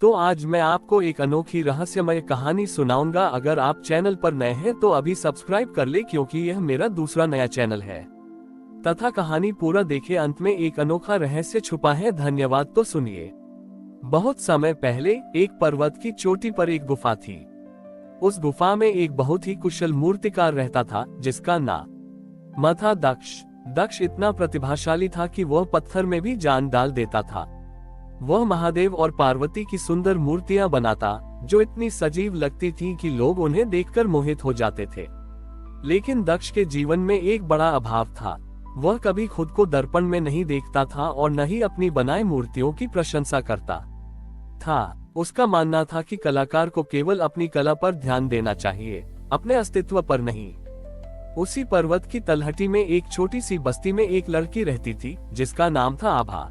तो आज मैं आपको एक अनोखी रहस्यमय कहानी सुनाऊंगा। अगर आप चैनल पर नए हैं तो अभी सब्सक्राइब कर ले, क्योंकि यह मेरा दूसरा नया चैनल है। तथा कहानी पूरा देखे, अंत में एक अनोखा रहस्य छुपा है। धन्यवाद। तो सुनिए। बहुत समय पहले एक पर्वत की चोटी पर एक गुफा थी। उस गुफा में एक बहुत ही कुशल मूर्तिकार रहता था, जिसका नाम था दक्ष। दक्ष इतना प्रतिभाशाली था कि वह पत्थर में भी जान डाल देता था। वह महादेव और पार्वती की सुंदर मूर्तियां बनाता, जो इतनी सजीव लगती थीं कि लोग उन्हें देखकर मोहित हो जाते थे। लेकिन दक्ष के जीवन में एक बड़ा अभाव था। वह कभी खुद को दर्पण में नहीं देखता था और न ही अपनी बनाई मूर्तियों की प्रशंसा करता था। उसका मानना था कि कलाकार को केवल अपनी कला पर ध्यान देना चाहिए, अपने अस्तित्व पर नहीं। उसी पर्वत की तलहटी में एक छोटी सी बस्ती में एक लड़की रहती थी, जिसका नाम था आभा।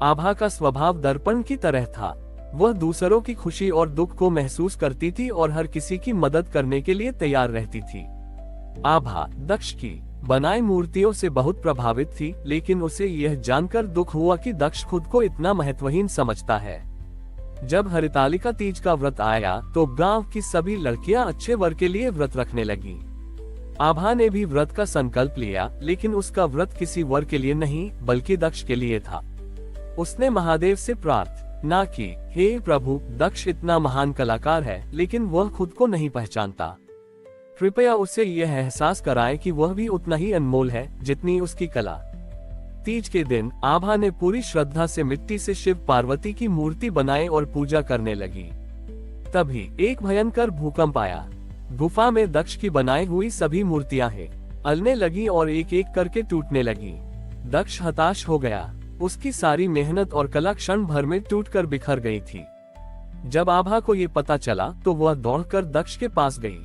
आभा का स्वभाव दर्पण की तरह था। वह दूसरों की खुशी और दुख को महसूस करती थी और हर किसी की मदद करने के लिए तैयार रहती थी। आभा दक्ष की बनाई मूर्तियों से बहुत प्रभावित थी, लेकिन उसे यह जानकर दुख हुआ कि दक्ष खुद को इतना महत्वहीन समझता है। जब हरितालिका तीज का व्रत आया तो गांव की सभी लड़कियां अच्छे वर के लिए व्रत रखने लगीं। आभा ने भी व्रत का संकल्प लिया, लेकिन उसका व्रत किसी वर के लिए नहीं बल्कि दक्ष के लिए था। उसने महादेव से प्रार्थना की, हे प्रभु, दक्ष इतना महान कलाकार है, लेकिन वह खुद को नहीं पहचानता। कृपया उसे यह एहसास कराएं कि वह भी उतना ही अनमोल है जितनी उसकी कला। तीज के दिन आभा ने पूरी श्रद्धा से मिट्टी से शिव पार्वती की मूर्ति बनाई और पूजा करने लगी। तभी एक भयंकर भूकंप आया। गुफा में दक्ष की बनाई हुई सभी मूर्तियां हिलने लगी और एक एक करके टूटने लगी। दक्ष हताश हो गया। उसकी सारी मेहनत और कला क्षण भर में टूटकर बिखर गई थी। जब आभा को ये पता चला तो वह दौड़कर दक्ष के पास गई।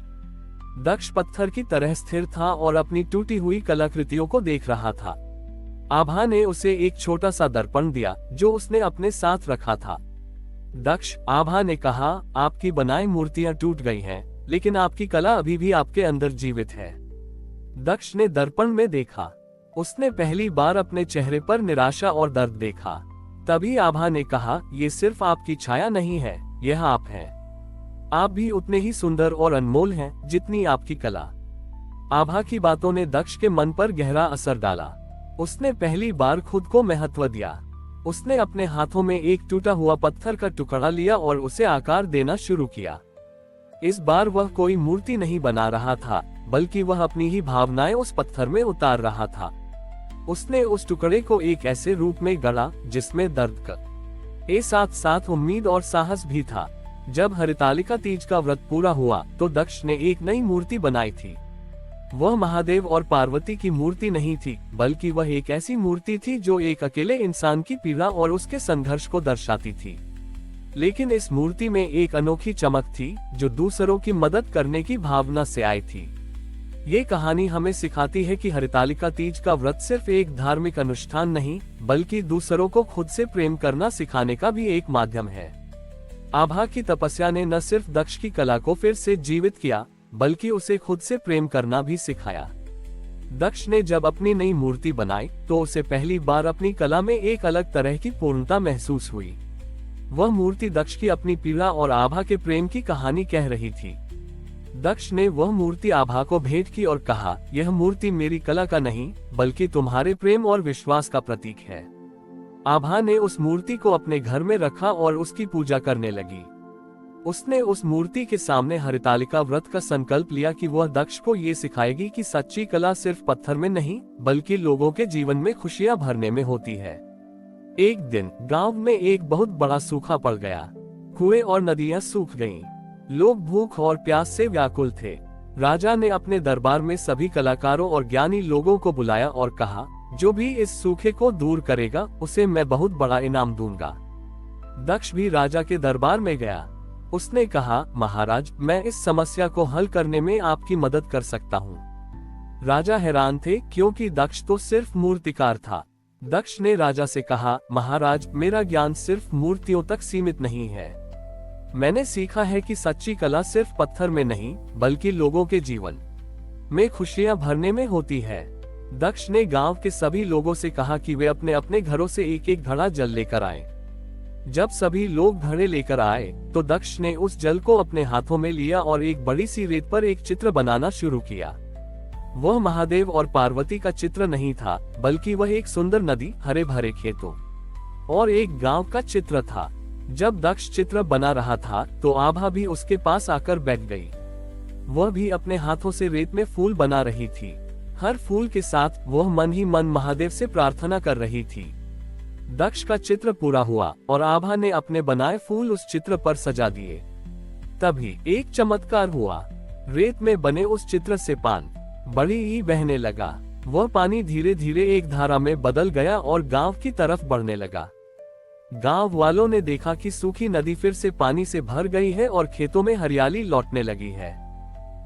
दक्ष पत्थर की तरह स्थिर था और अपनी टूटी हुई कलाकृतियों को देख रहा था। आभा ने उसे एक छोटा सा दर्पण दिया, जो उसने अपने साथ रखा था। दक्ष, आभा ने कहा, आपकी बनाई मूर्तियां टूट गई हैं, लेकिन आपकी कला अभी भी आपके अंदर जीवित है। दक्ष ने दर्पण में देखा। उसने पहली बार अपने चेहरे पर निराशा और दर्द देखा। तभी आभा ने कहा, ये सिर्फ आपकी छाया नहीं है, यह आप हैं। आप भी उतने ही सुंदर और अनमोल हैं जितनी आपकी कला। आभा की बातों ने दक्ष के मन पर गहरा असर डाला। उसने पहली बार खुद को महत्व दिया। उसने अपने हाथों में एक टूटा हुआ पत्थर का टुकड़ा लिया और उसे आकार देना शुरू किया। इस बार वह कोई मूर्ति नहीं बना रहा था, बल्कि वह अपनी ही भावनाएं उस पत्थर में उतार रहा था। उसने उस टुकड़े को एक ऐसे रूप में गढ़ा जिसमें दर्द के साथ साथ उम्मीद और साहस भी था। जब हरितालिका तीज का व्रत पूरा हुआ तो दक्ष ने एक नई मूर्ति बनाई थी। वह महादेव और पार्वती की मूर्ति नहीं थी, बल्कि वह एक ऐसी मूर्ति थी जो एक अकेले इंसान की पीड़ा और उसके संघर्ष को दर्शाती थी। लेकिन इस मूर्ति में एक अनोखी चमक थी, जो दूसरों की मदद करने की भावना से आई थी। ये कहानी हमें सिखाती है कि हरितालिका तीज का व्रत सिर्फ एक धार्मिक अनुष्ठान नहीं, बल्कि दूसरों को खुद से प्रेम करना सिखाने का भी एक माध्यम है। आभा की तपस्या ने न सिर्फ दक्ष की कला को फिर से जीवित किया, बल्कि उसे खुद से प्रेम करना भी सिखाया। दक्ष ने जब अपनी नई मूर्ति बनाई तो उसे पहली बार अपनी कला में एक अलग तरह की पूर्णता महसूस हुई। वह मूर्ति दक्ष की अपनी पीड़ा और आभा के प्रेम की कहानी कह रही थी। दक्ष ने वह मूर्ति आभा को भेंट की और कहा, यह मूर्ति मेरी कला का नहीं, बल्कि तुम्हारे प्रेम और विश्वास का प्रतीक है। आभा ने उस मूर्ति को अपने घर में रखा और उसकी पूजा करने लगी। उसने उस मूर्ति के सामने हरितालिका व्रत का संकल्प लिया कि वह दक्ष को ये सिखाएगी कि सच्ची कला सिर्फ पत्थर में नहीं, बल्कि लोगों के जीवन में खुशियां भरने में होती है। एक दिन गांव में एक बहुत बड़ा सूखा पड़ गया। कुएं और नदियां सूख गईं। लोग भूख और प्यास से व्याकुल थे। राजा ने अपने दरबार में सभी कलाकारों और ज्ञानी लोगों को बुलाया और कहा, जो भी इस सूखे को दूर करेगा उसे मैं बहुत बड़ा इनाम दूंगा। दक्ष भी राजा के दरबार में गया। उसने कहा, महाराज, मैं इस समस्या को हल करने में आपकी मदद कर सकता हूँ। राजा हैरान थे, क्योंकि दक्ष तो सिर्फ मूर्तिकार था। दक्ष ने राजा से कहा, महाराज, मेरा ज्ञान सिर्फ मूर्तियों तक सीमित नहीं है। मैंने सीखा है कि सच्ची कला सिर्फ पत्थर में नहीं, बल्कि लोगों के जीवन में खुशियां भरने में होती है। दक्ष ने गांव के सभी लोगों से कहा कि वे अपने अपने घरों से एक एक घड़ा जल लेकर आएं। जब सभी लोग घड़े लेकर आए तो दक्ष ने उस जल को अपने हाथों में लिया और एक बड़ी सी रेत पर एक चित्र बनाना शुरू किया। वह महादेव और पार्वती का चित्र नहीं था, बल्कि वह एक सुंदर नदी, हरे भरे खेतों और एक गांव का चित्र था। जब दक्ष चित्र बना रहा था तो आभा भी उसके पास आकर बैठ गई। वह भी अपने हाथों से रेत में फूल बना रही थी। हर फूल के साथ वह मन ही मन महादेव से प्रार्थना कर रही थी। दक्ष का चित्र पूरा हुआ और आभा ने अपने बनाए फूल उस चित्र पर सजा दिए। तभी एक चमत्कार हुआ। रेत में बने उस चित्र से पानी ही बहने लगा। वह पानी धीरे धीरे एक धारा में बदल गया और गांव की तरफ बढ़ने लगा। गांव वालों ने देखा कि सूखी नदी फिर से पानी से भर गई है और खेतों में हरियाली लौटने लगी है।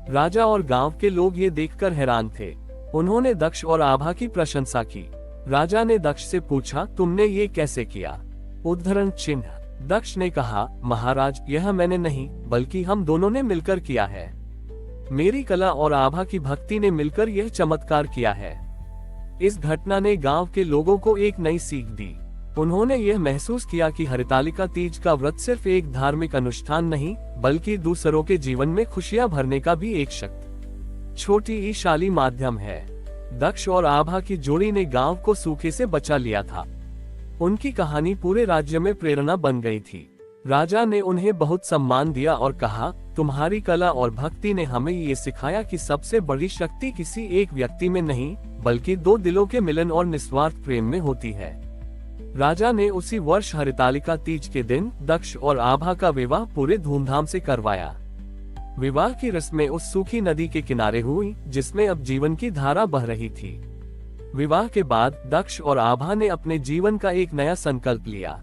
राजा और गांव के लोग ये देखकर हैरान थे। उन्होंने दक्ष और आभा की प्रशंसा की। राजा ने दक्ष से पूछा, तुमने ये कैसे किया? उद्धरण चिन्ह। दक्ष ने कहा, महाराज, यह मैंने नहीं बल्कि हम दोनों ने मिलकर किया है। मेरी कला और आभा की भक्ति ने मिलकर यह चमत्कार किया है। इस घटना ने गांव के लोगों को एक नई सीख दी। उन्होंने यह महसूस किया कि हरितालिका तीज का व्रत सिर्फ एक धार्मिक अनुष्ठान नहीं, बल्कि दूसरों के जीवन में खुशियां भरने का भी एक शक्तिशाली माध्यम है। दक्ष और आभा की जोड़ी ने गांव को सूखे से बचा लिया था। उनकी कहानी पूरे राज्य में प्रेरणा बन गई थी। राजा ने उन्हें बहुत सम्मान दिया और कहा, तुम्हारी कला और भक्ति ने हमें ये सिखाया कि सबसे बड़ी शक्ति किसी एक व्यक्ति में नहीं, बल्कि दो दिलों के मिलन और निस्वार्थ प्रेम में होती है। राजा ने उसी वर्ष हरितालिका तीज के दिन दक्ष और आभा का विवाह पूरे धूमधाम से करवाया। विवाह की रस्में उस सूखी नदी के किनारे हुई, जिसमें अब जीवन की धारा बह रही थी। विवाह के बाद दक्ष और आभा ने अपने जीवन का एक नया संकल्प लिया।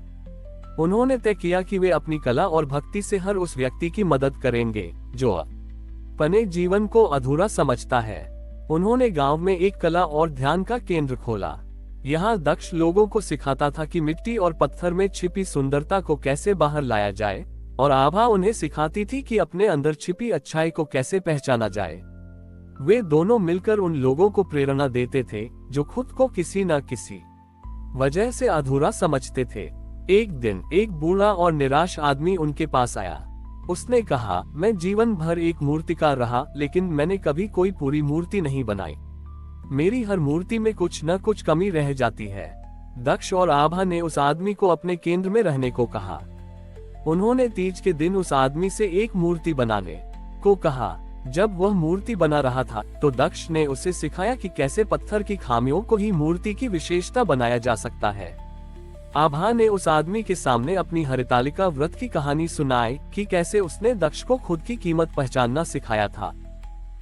उन्होंने तय किया कि वे अपनी कला और भक्ति से हर उस व्यक्ति की मदद करेंगे जो अपने जीवन को अधूरा समझता है। उन्होंने गांव में एक कला और ध्यान का केंद्र खोला। यहाँ दक्ष लोगों को सिखाता था कि मिट्टी और पत्थर में छिपी सुंदरता को कैसे बाहर लाया जाए, और आभा उन्हें सिखाती थी कि अपने अंदर छिपी अच्छाई को कैसे पहचाना जाए। वे दोनों मिलकर उन लोगों को प्रेरणा देते थे जो खुद को किसी न किसी वजह से अधूरा समझते थे। एक दिन एक बूढ़ा और निराश आदमी उनके पास आया। उसने कहा, मैं जीवन भर एक मूर्तिकार रहा, लेकिन मैंने कभी कोई पूरी मूर्ति नहीं बनाई। मेरी हर मूर्ति में कुछ न कुछ कमी रह जाती है। दक्ष और आभा ने उस आदमी को अपने केंद्र में रहने को कहा। उन्होंने तीज के दिन उस आदमी से एक मूर्ति बनाने को कहा। जब वह मूर्ति बना रहा था तो दक्ष ने उसे सिखाया कि कैसे पत्थर की खामियों को ही मूर्ति की विशेषता बनाया जा सकता है। आभा ने उस आदमी के सामने अपनी हरितालिका व्रत की कहानी सुनाई कि कैसे उसने दक्ष को खुद की कीमत पहचानना सिखाया था।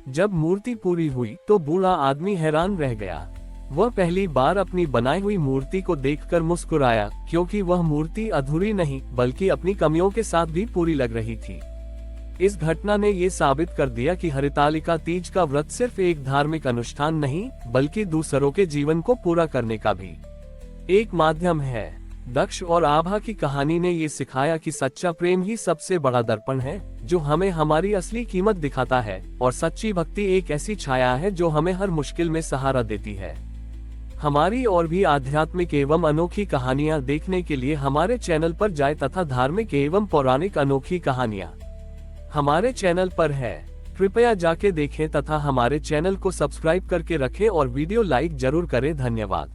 जब मूर्ति पूरी हुई तो बूढ़ा आदमी हैरान रह गया। वह पहली बार अपनी बनाई हुई मूर्ति को देखकर मुस्कुराया, क्योंकि वह मूर्ति अधूरी नहीं बल्कि अपनी कमियों के साथ भी पूरी लग रही थी। इस घटना ने ये साबित कर दिया कि हरितालिका तीज का व्रत सिर्फ एक धार्मिक अनुष्ठान नहीं, बल्कि दूसरों के जीवन को पूरा करने का भी एक माध्यम है। दक्ष और आभा की कहानी ने ये सिखाया कि सच्चा प्रेम ही सबसे बड़ा दर्पण है, जो हमें हमारी असली कीमत दिखाता है, और सच्ची भक्ति एक ऐसी छाया है जो हमें हर मुश्किल में सहारा देती है। हमारी और भी आध्यात्मिक एवं अनोखी कहानियां देखने के लिए हमारे चैनल पर जाएं तथा धार्मिक एवं पौराणिक अनोखी कहानियां हमारे चैनल पर है। कृपया जाके देखें तथा हमारे चैनल को सब्सक्राइब करके रखें और वीडियो लाइक जरूर करें। धन्यवाद।